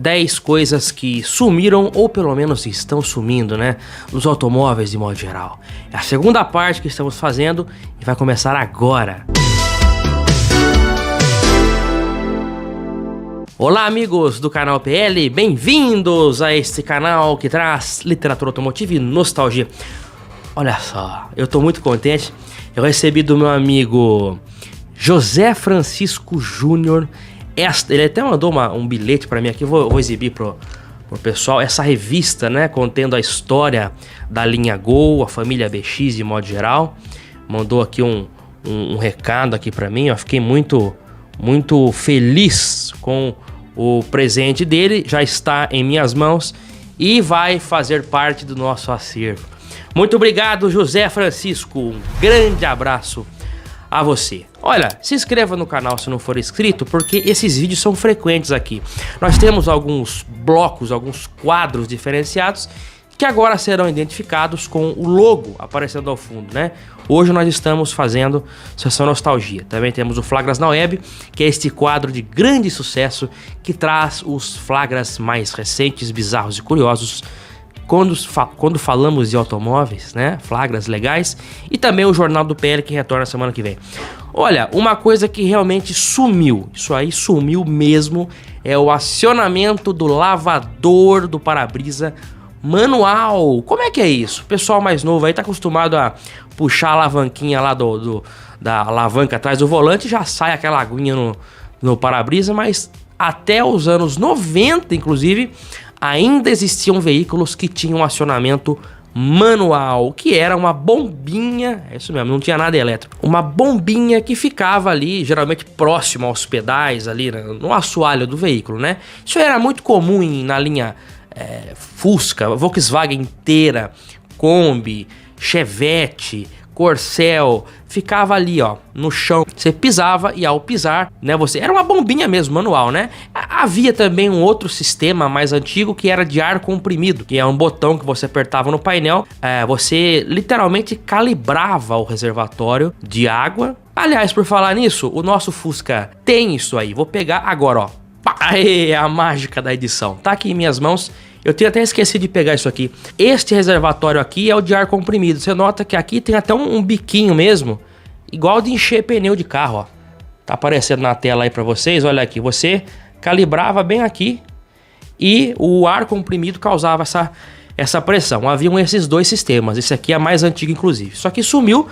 10 coisas que sumiram ou pelo menos estão sumindo, né, nos automóveis de modo geral. É a segunda parte que estamos fazendo e vai começar agora. Olá amigos do canal PL, bem-vindos a este canal que traz literatura automotiva e nostalgia. Olha só, eu tô muito contente, eu recebi do meu amigo José Francisco Júnior, ele até mandou um bilhete para mim aqui, vou exibir pro pessoal, essa revista, né, contendo a história da linha Gol, a família BX de modo geral. Mandou aqui um recado aqui para mim, eu fiquei muito feliz com o presente dele, já está em minhas mãos e vai fazer parte do nosso acervo. Muito obrigado, José Francisco, um grande abraço a você. Olha, se inscreva no canal se não for inscrito, porque esses vídeos são frequentes aqui. Nós temos alguns blocos, alguns quadros diferenciados que agora serão identificados com o logo aparecendo ao fundo, né? Hoje nós estamos fazendo Sessão Nostalgia. Também temos o Flagras na Web, que é este quadro de grande sucesso que traz os flagras mais recentes, bizarros e curiosos quando falamos de automóveis, né? Flagras legais. E também o Jornal do PL, que retorna semana que vem. Olha, uma coisa que realmente sumiu, isso aí sumiu mesmo, é o acionamento do lavador do para-brisa manual. Como é que é isso? O pessoal mais novo aí tá acostumado a puxar a alavanquinha lá da alavanca atrás do volante e já sai aquela aguinha no para-brisa, mas até os anos 90, inclusive, ainda existiam veículos que tinham acionamento manual, que era uma bombinha, é isso mesmo, não tinha nada elétrico, uma bombinha que ficava ali, geralmente próximo aos pedais ali, no assoalho do veículo, né? Isso era muito comum na linha Fusca, Volkswagen inteira, Kombi, Chevette, Corcel, ficava ali, ó, no chão. Você pisava e ao pisar, né, era uma bombinha mesmo, manual, né? Havia também um outro sistema mais antigo que era de ar comprimido, que é um botão que você apertava no painel, você literalmente calibrava o reservatório de água. Aliás, por falar nisso, o nosso Fusca tem isso aí. Vou pegar agora, ó. Aê, a mágica da edição. Tá aqui em minhas mãos. Eu tinha até esquecido de pegar isso aqui. Este reservatório aqui é o de ar comprimido. Você nota que aqui tem até um biquinho mesmo, igual de encher pneu de carro, ó. Tá aparecendo na tela aí pra vocês. Olha aqui, você calibrava bem aqui e o ar comprimido causava essa pressão. Haviam esses dois sistemas. Esse aqui é mais antigo, inclusive. Só que sumiu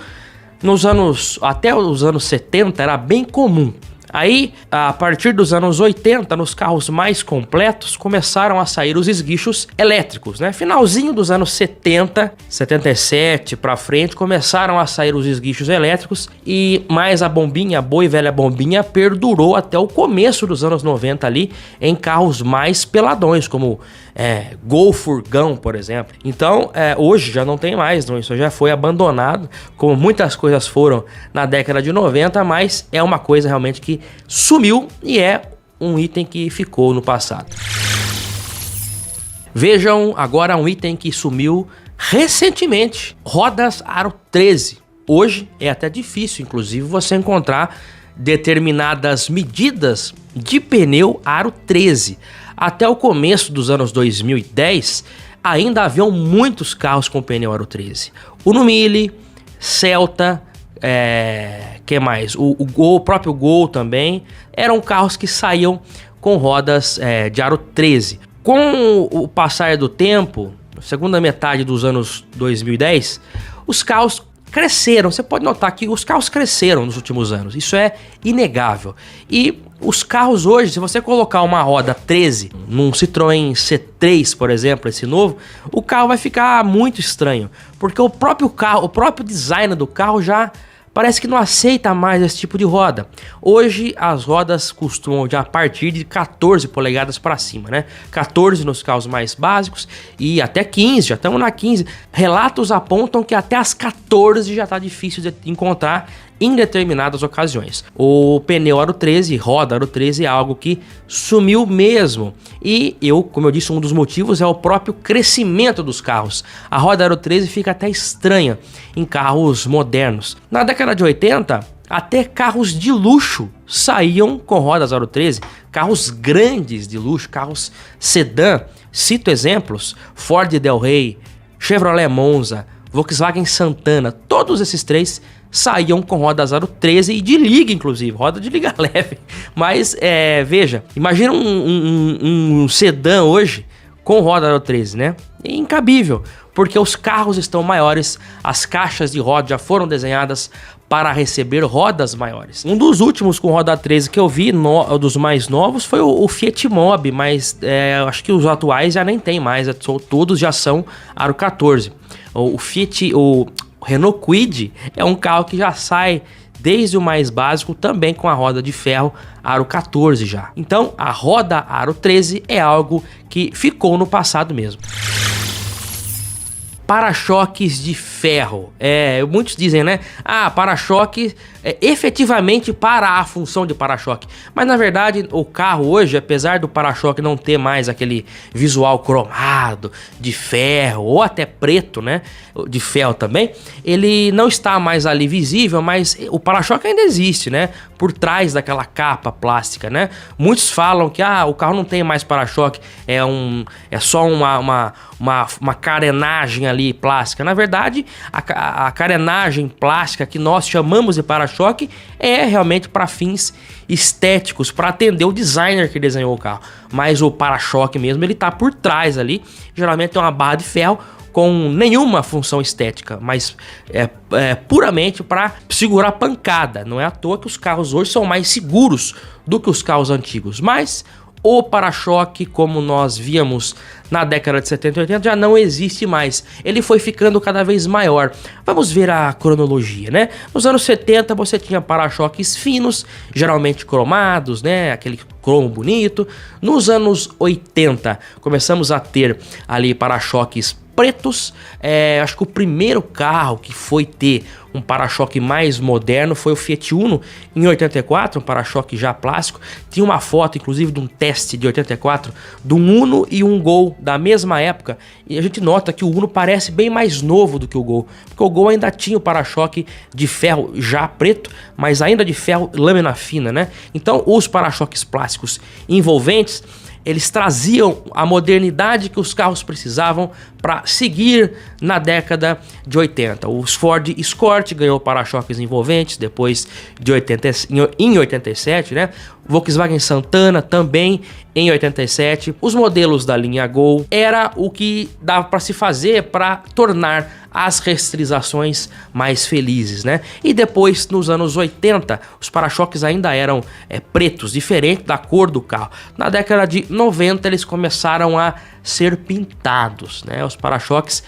até os anos 70, era bem comum. Aí, a partir dos anos 80, nos carros mais completos, começaram a sair os esguichos elétricos, né? Finalzinho dos anos 70, 77 pra frente, começaram a sair os esguichos elétricos e mais a bombinha, a boa e velha bombinha, perdurou até o começo dos anos 90 ali, em carros mais peladões, como Gol Furgão, por exemplo. Então, hoje já não tem mais, não, isso já foi abandonado, como muitas coisas foram na década de 90, mas é uma coisa realmente que sumiu e é um item que ficou no passado. Vejam agora um item que sumiu recentemente: rodas aro 13. Hoje é até difícil, inclusive, você encontrar determinadas medidas de pneu aro 13. Até o começo dos anos 2010, ainda haviam muitos carros com pneu aro 13. Uno Mille, Celta, que mais? O próprio Gol também, eram carros que saíam com rodas de aro 13. Com o passar do tempo, segunda metade dos anos 2010, os carros cresceram. Você pode notar que os carros cresceram nos últimos anos, isso é inegável. E os carros hoje, se você colocar uma roda 13 num Citroën C3, por exemplo, esse novo, o carro vai ficar muito estranho, porque o próprio design do carro já parece que não aceita mais esse tipo de roda. Hoje as rodas costumam a partir de 14 polegadas para cima, né? 14 nos carros mais básicos e até 15, já estamos na 15. Relatos apontam que até as 14 já está difícil de encontrar em determinadas ocasiões. O pneu aro 13, roda aro 13 é algo que sumiu mesmo. E como eu disse, um dos motivos é o próprio crescimento dos carros. A roda aro 13 fica até estranha em carros modernos. Na década de 80, até carros de luxo saíam com rodas aro 13, carros grandes de luxo, carros sedã. Cito exemplos: Ford Del Rey, Chevrolet Monza, Volkswagen Santana, todos esses três saíam com rodas aro 13 e de liga, inclusive, roda de liga leve. Mas, veja, imagina um sedã hoje com roda aro 13, né? É incabível, porque os carros estão maiores, as caixas de roda já foram desenhadas para receber rodas maiores. Um dos últimos com roda 13 que eu vi, dos mais novos, foi o Fiat Mobi, mas acho que os atuais já nem tem mais, todos já são aro 14. O Renault Kwid é um carro que já sai desde o mais básico, também com a roda de ferro aro 14 já. Então a roda aro 13 é algo que ficou no passado mesmo. Para-choques de ferro. Muitos dizem, né? Para-choque efetivamente para a função de para-choque. Mas na verdade o carro hoje, apesar do para-choque não ter mais aquele visual cromado de ferro ou até preto, né? De ferro também, ele não está mais ali visível, mas o para-choque ainda existe, né? Por trás daquela capa plástica, né? Muitos falam que o carro não tem mais para-choque, é só uma carenagem ali plástica. Na verdade, a carenagem plástica que nós chamamos de para-choque é realmente para fins estéticos, para atender o designer que desenhou o carro. Mas o para-choque mesmo, ele tá por trás ali, geralmente é uma barra de ferro com nenhuma função estética, mas puramente para segurar pancada. Não é à toa que os carros hoje são mais seguros do que os carros antigos, mas o para-choque, como nós víamos na década de 70 e 80, já não existe mais. Ele foi ficando cada vez maior. Vamos ver a cronologia, né? Nos anos 70 você tinha para-choques finos, geralmente cromados, né? Aquele cromo bonito. Nos anos 80 começamos a ter ali para-choques pretos. Acho que o primeiro carro que foi ter um para-choque mais moderno foi o Fiat Uno em 84, um para-choque já plástico. Tinha uma foto, inclusive, de um teste de 84 de um Uno e um Gol da mesma época, e a gente nota que o Uno parece bem mais novo do que o Gol, porque o Gol ainda tinha o para-choque de ferro já preto, mas ainda de ferro lâmina fina, né? Então os para-choques plásticos envolventes, eles traziam a modernidade que os carros precisavam para seguir na década de 80. Os Ford Escort ganhou para-choques envolventes depois de em 87, né? Volkswagen Santana também em 87. Os modelos da linha Gol era o que dava para se fazer para tornar as restrições mais felizes, né? E depois, nos anos 80, os para-choques ainda eram pretos, diferente da cor do carro. Na década de 90, eles começaram a ser pintados, né? Os para-choques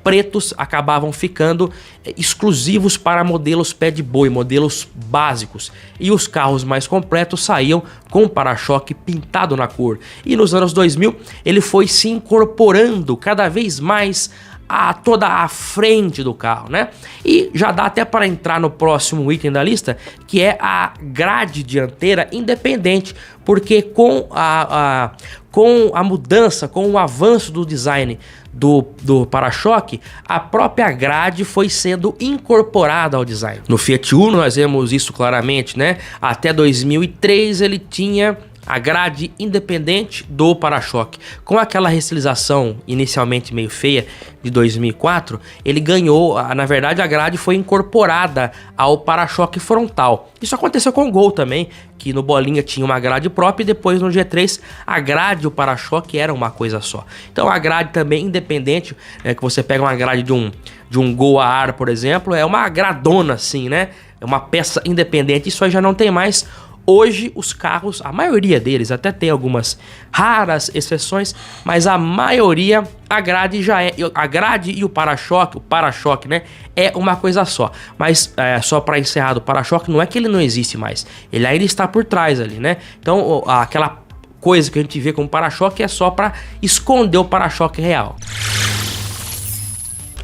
pretos acabavam ficando exclusivos para modelos pé de boi, modelos básicos, e os carros mais completos saíam com para-choque pintado na cor. E nos anos 2000 ele foi se incorporando cada vez mais a toda a frente do carro, né? E já dá até para entrar no próximo item da lista, que é a grade dianteira independente, porque com a mudança, com o avanço do design do para-choque, a própria grade foi sendo incorporada ao design. No Fiat Uno nós vemos isso claramente, né? Até 2003 ele tinha a grade independente do para-choque. Com aquela restilização inicialmente meio feia de 2004, ele ganhou, na verdade a grade foi incorporada ao para-choque frontal. Isso aconteceu com o Gol também, que no Bolinha tinha uma grade própria, e depois no G3 a grade e o para-choque era uma coisa só. Então a grade também independente, que você pega uma grade de um Gol a ar, por exemplo, é uma gradona assim, né? É uma peça independente, isso aí já não tem mais. Hoje os carros, a maioria deles, até tem algumas raras exceções, mas a maioria, a grade e o para-choque, né, é uma coisa só. Mas só para encerrar do para-choque, não é que ele não existe mais, ele ainda está por trás ali, né? Então aquela coisa que a gente vê como para-choque é só para esconder o para-choque real.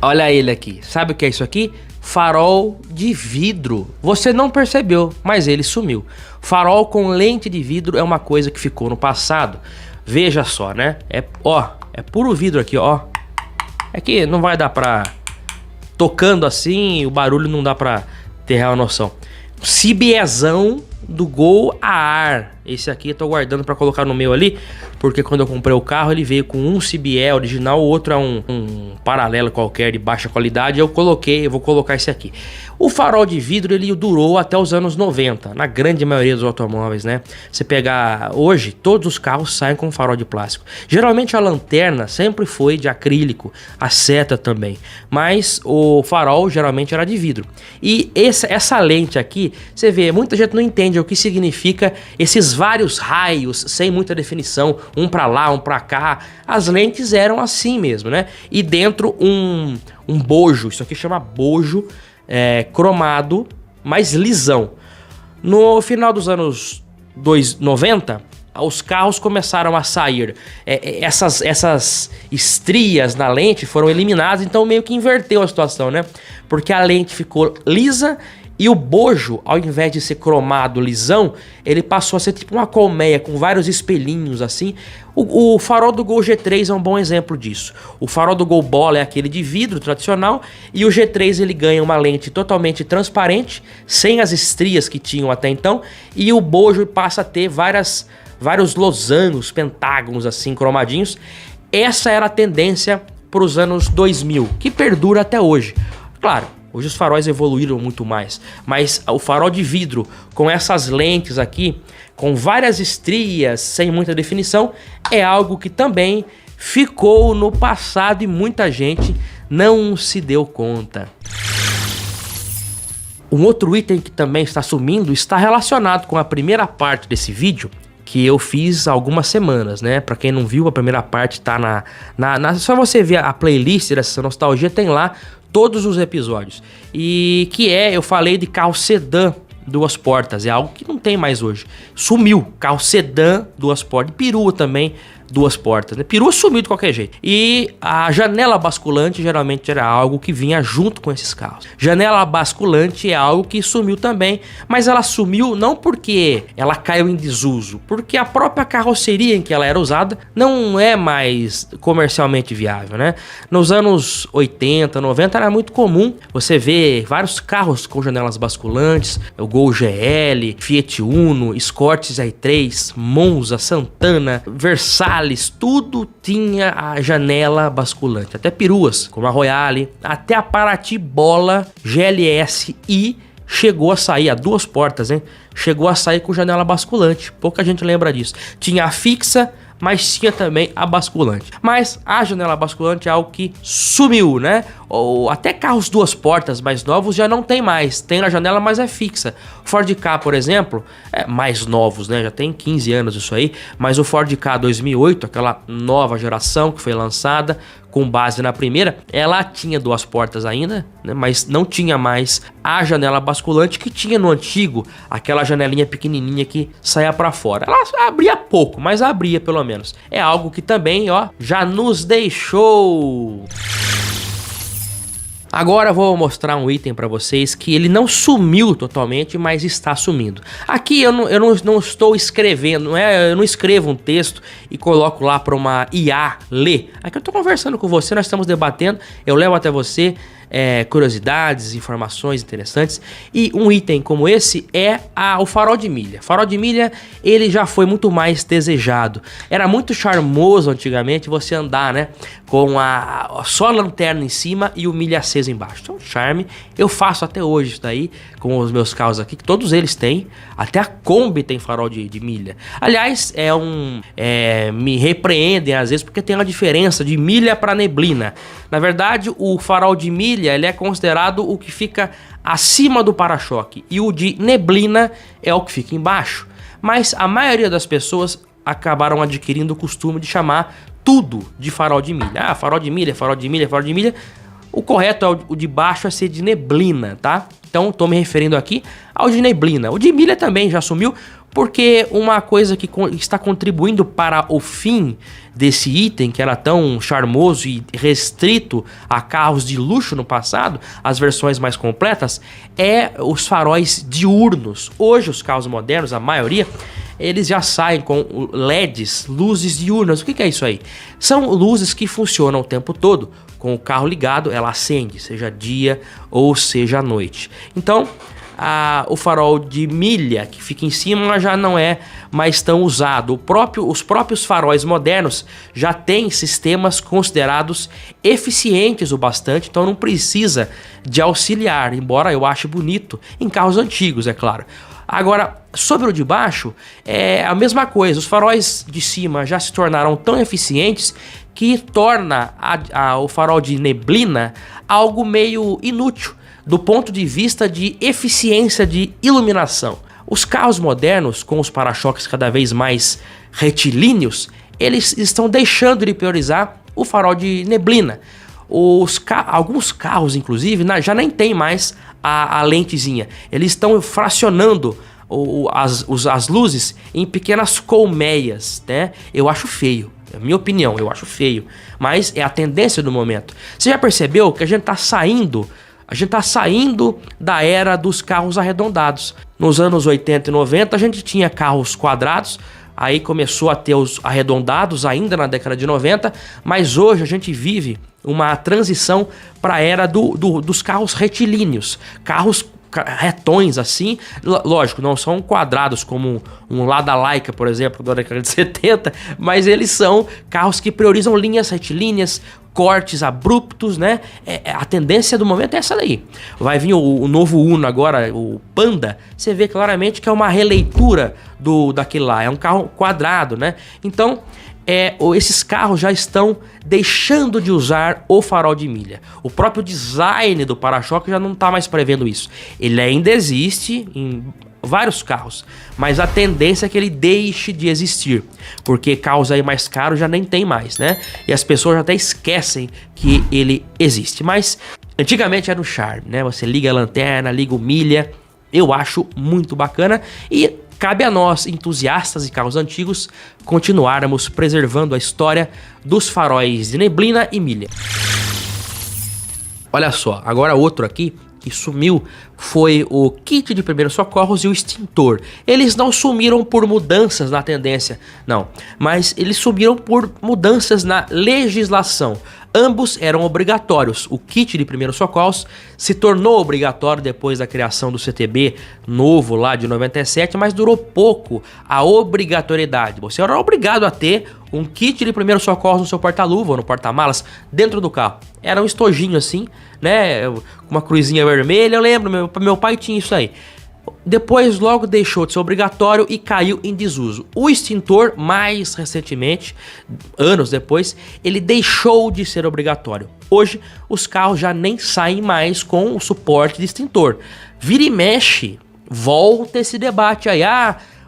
Olha ele aqui, sabe o que é isso aqui? farol de vidro. Você não percebeu, mas ele sumiu. Farol com lente de vidro é uma coisa que ficou no passado. Veja só, né? É puro vidro aqui, ó. É que não vai dar pra... Tocando assim, o barulho não dá pra ter real noção. Cibiezão do Gol a ar. Esse aqui eu tô guardando pra colocar no meu ali, porque quando eu comprei o carro ele veio com um CBE original, o outro é um paralelo qualquer de baixa qualidade. Eu vou colocar esse aqui. O farol de vidro ele durou até os anos 90, na grande maioria dos automóveis, né? Você pegar hoje, todos os carros saem com farol de plástico. Geralmente a lanterna sempre foi de acrílico, a seta também, mas o farol geralmente era de vidro. E essa lente aqui, você vê, muita gente não entende o que significa esses vários raios sem muita definição, um pra lá, um pra cá. As lentes eram assim mesmo, né? E dentro um bojo, isso aqui chama bojo, cromado, mais lisão. No final dos anos 90, os carros começaram a sair. Essas estrias na lente foram eliminadas, então meio que inverteu a situação, né? Porque a lente ficou lisa e o bojo, ao invés de ser cromado lisão, ele passou a ser tipo uma colmeia com vários espelhinhos assim. O farol do Gol G3 é um bom exemplo disso. O farol do Gol Bola é aquele de vidro tradicional e o G3 ele ganha uma lente totalmente transparente, sem as estrias que tinham até então, e o bojo passa a ter vários losangos, pentágonos assim cromadinhos. Essa era a tendência para os anos 2000, que perdura até hoje. Claro, hoje os faróis evoluíram muito mais, mas o farol de vidro com essas lentes aqui, com várias estrias, sem muita definição, é algo que também ficou no passado e muita gente não se deu conta. Um outro item que também está sumindo está relacionado com a primeira parte desse vídeo, que eu fiz há algumas semanas, né? Pra quem não viu, a primeira parte tá só você ver a playlist dessa nostalgia, tem lá todos os episódios. E eu falei de carro sedã duas portas, é algo que não tem mais hoje. Sumiu, carro sedã duas portas, e perua também duas portas, né? Perua sumiu de qualquer jeito. E a janela basculante geralmente era algo que vinha junto com esses carros. Janela basculante é algo que sumiu também, mas ela sumiu não porque ela caiu em desuso, porque a própria carroceria em que ela era usada não é mais comercialmente viável, né? Nos anos 80, 90 era muito comum você ver vários carros com janelas basculantes, o Gol GL, Fiat Uno, Escort R3, Monza, Santana, Versalhes, tudo tinha a janela basculante, até peruas, como a Royale, até a Paraty Bola GLS I chegou a sair, a duas portas, hein? Chegou a sair com janela basculante, pouca gente lembra disso. Tinha a fixa, mas tinha também a basculante. Mas a janela basculante é algo que sumiu, né? Ou até carros duas portas mais novos já não tem mais. Tem na janela, mas é fixa. O Ford Ka, por exemplo, mais novos, né? Já tem 15 anos isso aí. Mas o Ford Ka 2008, aquela nova geração que foi lançada com base na primeira, ela tinha duas portas ainda, né? Mas não tinha mais a janela basculante que tinha no antigo, aquela janelinha pequenininha que saía para fora. Ela abria pouco, mas abria pelo menos. É algo que também, ó, já nos deixou. Agora eu vou mostrar um item para vocês que ele não sumiu totalmente, mas está sumindo. Aqui eu não estou escrevendo, eu não escrevo um texto e coloco lá para uma IA ler. Aqui eu estou conversando com você, nós estamos debatendo, eu levo até você curiosidades, informações interessantes. E um item como esse é o farol de milha. Farol de milha, ele já foi muito mais desejado. Era muito charmoso antigamente você andar, né, com só a lanterna em cima e o milha acesa embaixo. Então, charme. Eu faço até hoje isso daí com os meus carros aqui, que todos eles têm. Até a Kombi tem farol de milha. Aliás, me repreendem às vezes porque tem uma diferença de milha para neblina. Na verdade, o farol de milha ele é considerado o que fica acima do para-choque e o de neblina é o que fica embaixo. Mas a maioria das pessoas acabaram adquirindo o costume de chamar tudo de farol de milha. Farol de milha, farol de milha, farol de milha. O correto é o de baixo é ser de neblina, tá? Então tô me referindo aqui ao de neblina. O de milha também já sumiu porque uma coisa que está contribuindo para o fim desse item, que era tão charmoso e restrito a carros de luxo no passado, as versões mais completas, é os faróis diurnos. Hoje os carros modernos, a maioria, eles já saem com LEDs, luzes diurnas. O que é isso aí? São luzes que funcionam o tempo todo. Com o carro ligado, ela acende, seja dia ou seja noite. Então, o farol de milha que fica em cima já não é mais tão usado. Os próprios faróis modernos já têm sistemas considerados eficientes o bastante, então não precisa de auxiliar, embora eu ache bonito em carros antigos, é claro. Agora, sobre o de baixo, é a mesma coisa. Os faróis de cima já se tornaram tão eficientes que torna o farol de neblina algo meio inútil do ponto de vista de eficiência de iluminação. Os carros modernos, com os para-choques cada vez mais retilíneos, eles estão deixando de priorizar o farol de neblina. Alguns carros, inclusive, já nem tem mais a lentezinha. Eles estão fracionando as luzes em pequenas colmeias, né? Eu acho feio. É a minha opinião, eu acho feio. Mas é a tendência do momento. Você já percebeu que a gente tá saindo da era dos carros arredondados. Nos anos 80 e 90 a gente tinha carros quadrados, aí começou a ter os arredondados ainda na década de 90, mas hoje a gente vive uma transição para a era dos carros retilíneos, carros retões assim, lógico, não são quadrados como um Lada Laika, por exemplo, da década de 70, mas eles são carros que priorizam linhas retilíneas, cortes abruptos, né? A tendência do momento é essa daí. Vai vir o novo Uno agora, o Panda, você vê claramente que é uma releitura daquele lá, é um carro quadrado, né? Então, esses carros já estão deixando de usar o farol de milha. O próprio design do para-choque já não está mais prevendo isso. Ele ainda existe em vários carros, mas a tendência é que ele deixe de existir, porque carros aí mais caros já nem tem mais, né? E as pessoas até esquecem que ele existe. Mas antigamente era um charme, né? Você liga a lanterna, liga o milha. Eu acho muito bacana e cabe a nós, entusiastas de carros antigos, continuarmos preservando a história dos faróis de neblina e milha. Olha só, agora outro aqui que sumiu foi o kit de primeiros socorros e o extintor. Eles não sumiram por mudanças na tendência, não, mas eles sumiram por mudanças na legislação. Ambos eram obrigatórios. O kit de primeiros socorros se tornou obrigatório depois da criação do CTB novo lá de 97, mas durou pouco a obrigatoriedade. Você era obrigado a ter um kit de primeiros socorros no seu porta-luva ou no porta-malas dentro do carro. Era um estojinho assim, né, com uma cruzinha vermelha. Eu lembro, meu pai tinha isso aí. Depois logo deixou de ser obrigatório e caiu em desuso. O extintor, mais recentemente, anos depois, ele deixou de ser obrigatório. Hoje, os carros já nem saem mais com o suporte de extintor. Vira e mexe, volta esse debate aí.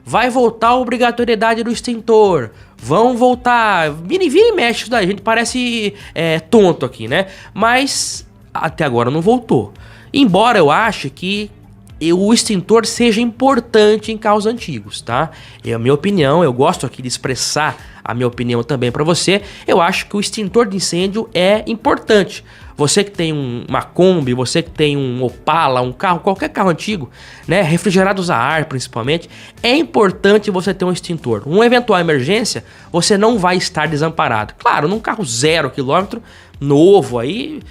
Vai voltar a obrigatoriedade do extintor. Vão voltar. Vira e mexe isso daí. A gente parece tonto aqui, né? Mas até agora não voltou. Embora eu ache que o extintor seja importante em carros antigos, tá? É a minha opinião, eu gosto aqui de expressar a minha opinião também para você. Eu acho que o extintor de incêndio é importante. Você que tem uma Kombi, você que tem um Opala, um carro, qualquer carro antigo, né, refrigerados a ar principalmente, é importante você ter um extintor. Uma eventual emergência, você não vai estar desamparado. Claro, num carro 0 km, novo aí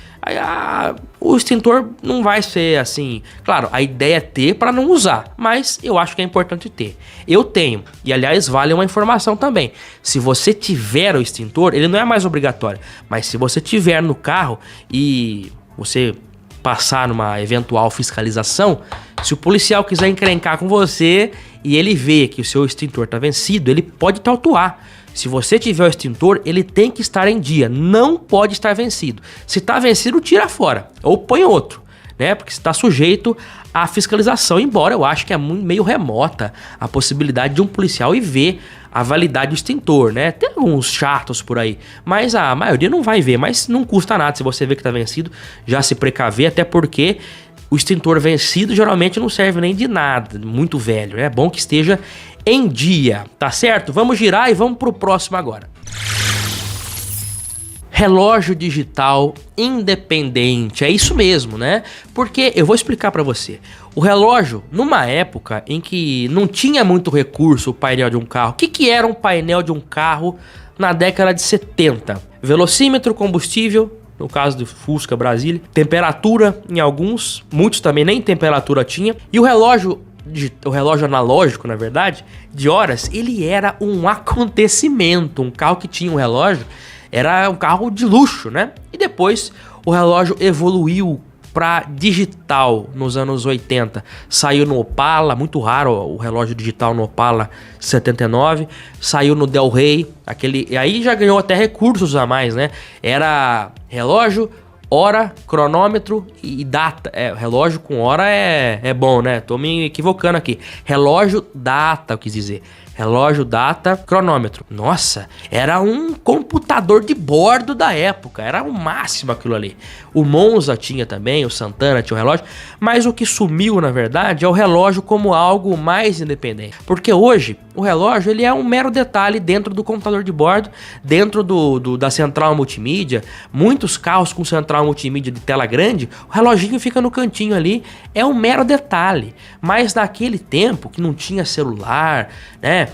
o extintor não vai ser assim. Claro, a ideia é ter para não usar, mas eu acho que é importante ter. Eu tenho, e aliás vale uma informação também. Se você tiver o extintor, ele não é mais obrigatório, mas se você tiver no carro e você passar numa eventual fiscalização, se o policial quiser encrencar com você e ele vê que o seu extintor está vencido, ele pode te autuar. Se você tiver o extintor, ele tem que estar em dia, não pode estar vencido. Se está vencido, tira fora ou põe outro, né? Porque está sujeito à fiscalização, embora eu acho que é meio remota a possibilidade de um policial ir ver a validade do extintor, né? Tem alguns chatos por aí, mas a maioria não vai ver, mas não custa nada se você vê que está vencido, já se precaver, até porque o extintor vencido geralmente não serve nem de nada, muito velho, né? É bom que esteja em dia, tá certo? Vamos girar e vamos pro próximo agora. Relógio digital independente, é isso mesmo, né? Porque eu vou explicar pra você. O relógio, numa época em que não tinha muito recurso o painel de um carro. O que era um painel de um carro na década de 70? Velocímetro, combustível, no caso do Fusca Brasília, temperatura em alguns, muitos também nem temperatura tinha, e o relógio analógico, na verdade, de horas, ele era um acontecimento. Um carro que tinha um relógio era um carro de luxo, né? E depois o relógio evoluiu para digital nos anos 80. Saiu no Opala, muito raro o relógio digital no Opala 79. Saiu no Del Rey, e aí já ganhou até recursos a mais, né? Era relógio, hora, cronômetro e data. Relógio com hora é bom, né? Tô me equivocando aqui. Relógio, data, eu quis dizer. Relógio, data, cronômetro. Nossa, era um computador de bordo da época. Era o máximo aquilo ali. O Monza tinha também, o Santana tinha o relógio. Mas o que sumiu, na verdade, é o relógio como algo mais independente. Porque hoje, o relógio ele é um mero detalhe dentro do computador de bordo, dentro da central multimídia. Muitos carros com central multimídia de tela grande, o reloginho fica no cantinho ali. É um mero detalhe. Mas naquele tempo, que não tinha celular, né?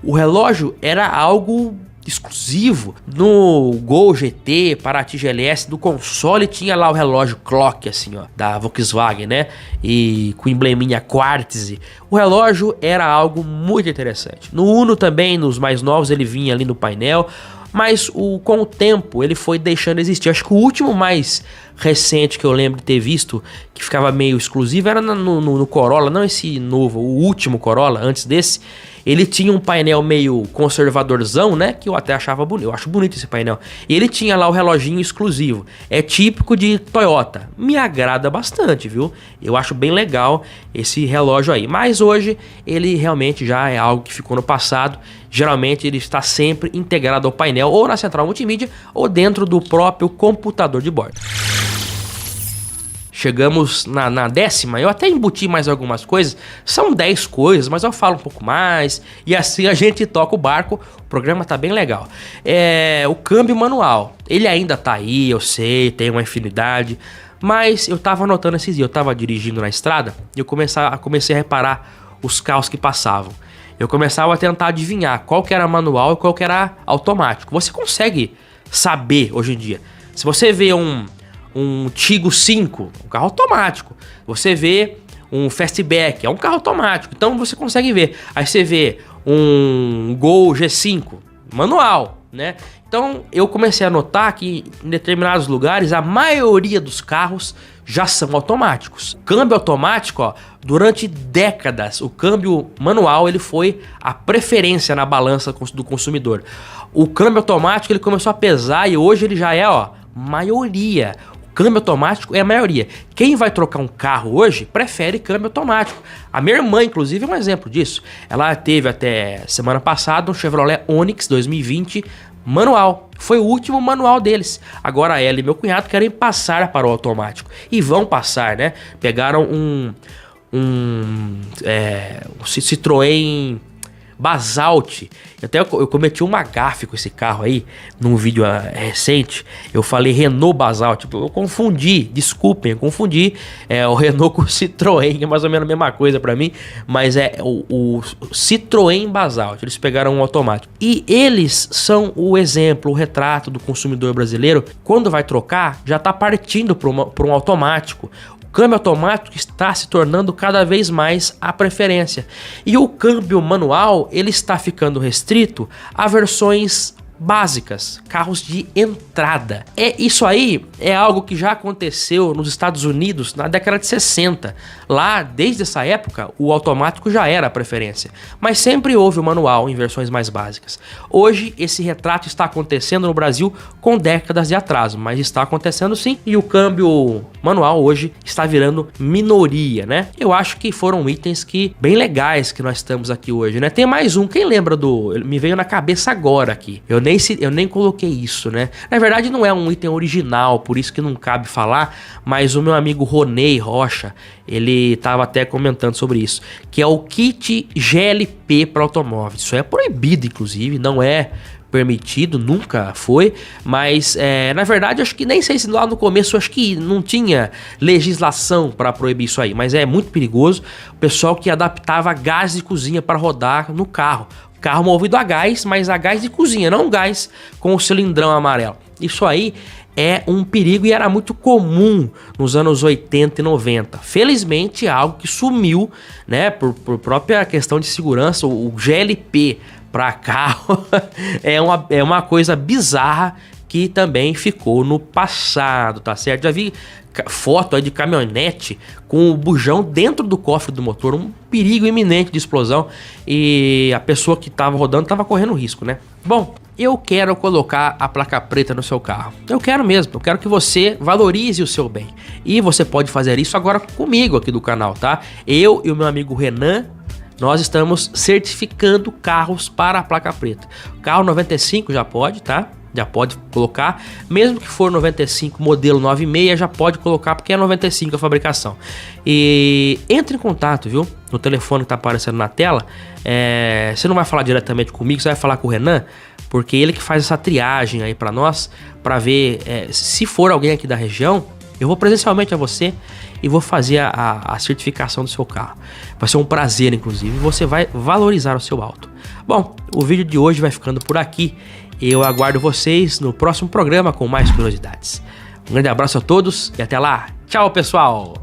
O relógio era algo exclusivo. No Gol GT, Paraty GLS, do console tinha lá o relógio clock, assim, ó, da Volkswagen, né? E com embleminha Quartz. O relógio era algo muito interessante. No Uno também, nos mais novos, ele vinha ali no painel. Mas com o tempo ele foi deixando de existir. Acho que o último mais recente que eu lembro de ter visto, que ficava meio exclusivo, era no Corolla, não esse novo, o último Corolla, antes desse. Ele tinha um painel meio conservadorzão, né? Que eu até achava bonito. Eu acho bonito esse painel. E ele tinha lá o reloginho exclusivo. É típico de Toyota. Me agrada bastante, viu? Eu acho bem legal esse relógio aí. Mas hoje ele realmente já é algo que ficou no passado. Geralmente ele está sempre integrado ao painel, ou na central multimídia, ou dentro do próprio computador de bordo. Chegamos na 10ª, eu até embuti mais algumas coisas, são 10 coisas, mas eu falo um pouco mais, e assim a gente toca o barco, o programa tá bem legal. O câmbio manual, ele ainda tá aí, eu sei, tem uma infinidade, mas eu tava notando esses dias, eu tava dirigindo na estrada, e eu comecei a reparar os carros que passavam. Eu começava a tentar adivinhar qual que era manual e qual que era automático. Você consegue saber hoje em dia. Se você vê um Tigo 5, um carro automático. Você vê um Fastback, é um carro automático. Então você consegue ver. Aí você vê um Gol G5, manual, né? Então eu comecei a notar que em determinados lugares a maioria dos carros já são automáticos. Câmbio automático, ó, durante décadas, o câmbio manual ele foi a preferência na balança do consumidor. O câmbio automático ele começou a pesar e hoje ele já é, ó, maioria. Câmbio automático é a maioria. Quem vai trocar um carro hoje prefere câmbio automático. A minha irmã, inclusive, é um exemplo disso. Ela teve até semana passada um Chevrolet Onix 2020 manual. Foi o último manual deles. Agora ela e meu cunhado querem passar para o automático. E vão passar, né? Pegaram um Citroën Basalt. Eu cometi uma gafe com esse carro aí num vídeo recente. Eu falei Renault Basalt, eu confundi, desculpem, eu confundi o Renault com o Citroën, é mais ou menos a mesma coisa pra mim, mas é o Citroën Basalt. Eles pegaram um automático e eles são o exemplo, o retrato do consumidor brasileiro. Quando vai trocar, já tá partindo para um automático. O câmbio automático está se tornando cada vez mais a preferência. E o câmbio manual, ele está ficando restrito a versões básicas, carros de entrada. Isso aí é algo que já aconteceu nos Estados Unidos na década de 60. Lá, desde essa época, o automático já era a preferência, mas sempre houve o manual em versões mais básicas. Hoje, esse retrato está acontecendo no Brasil com décadas de atraso, mas está acontecendo sim, e o câmbio manual hoje está virando minoria, né? Eu acho que foram itens bem legais que nós estamos aqui hoje, né? Tem mais um, quem lembra me veio na cabeça agora aqui, eu nem eu nem coloquei isso, né? Na verdade não é um item original, por isso que não cabe falar, mas o meu amigo Ronei Rocha, ele tava até comentando sobre isso, que é o kit GLP para automóveis. Isso é proibido, inclusive, não é permitido, nunca foi, mas na verdade acho que nem sei se lá no começo acho que não tinha legislação para proibir isso aí, mas é muito perigoso. O pessoal que adaptava gás de cozinha para rodar no carro, carro movido a gás, mas a gás de cozinha, não gás com o cilindrão amarelo. Isso aí é um perigo e era muito comum nos anos 80 e 90. Felizmente é algo que sumiu, né, por própria questão de segurança. O GLP para carro é uma coisa bizarra que também ficou no passado, tá certo? Já vi foto aí de caminhonete com o bujão dentro do cofre do motor, um perigo iminente de explosão, e a pessoa que tava rodando tava correndo risco, né? Bom, eu quero colocar a placa preta no seu carro. Eu quero mesmo, eu quero que você valorize o seu bem. E você pode fazer isso agora comigo aqui do canal, tá? Eu e o meu amigo Renan, nós estamos certificando carros para a placa preta. Carro 95 já pode, tá? Já pode colocar. Mesmo que for 95 modelo 96, já pode colocar porque é 95 a fabricação. E entre em contato, viu? No telefone que tá aparecendo na tela. Você não vai falar diretamente comigo, você vai falar com o Renan, porque ele que faz essa triagem aí para nós, para ver se for alguém aqui da região. Eu vou presencialmente a você e vou fazer a certificação do seu carro. Vai ser um prazer, inclusive. Você vai valorizar o seu auto. Bom, o vídeo de hoje vai ficando por aqui. Eu aguardo vocês no próximo programa com mais curiosidades. Um grande abraço a todos e até lá. Tchau, pessoal!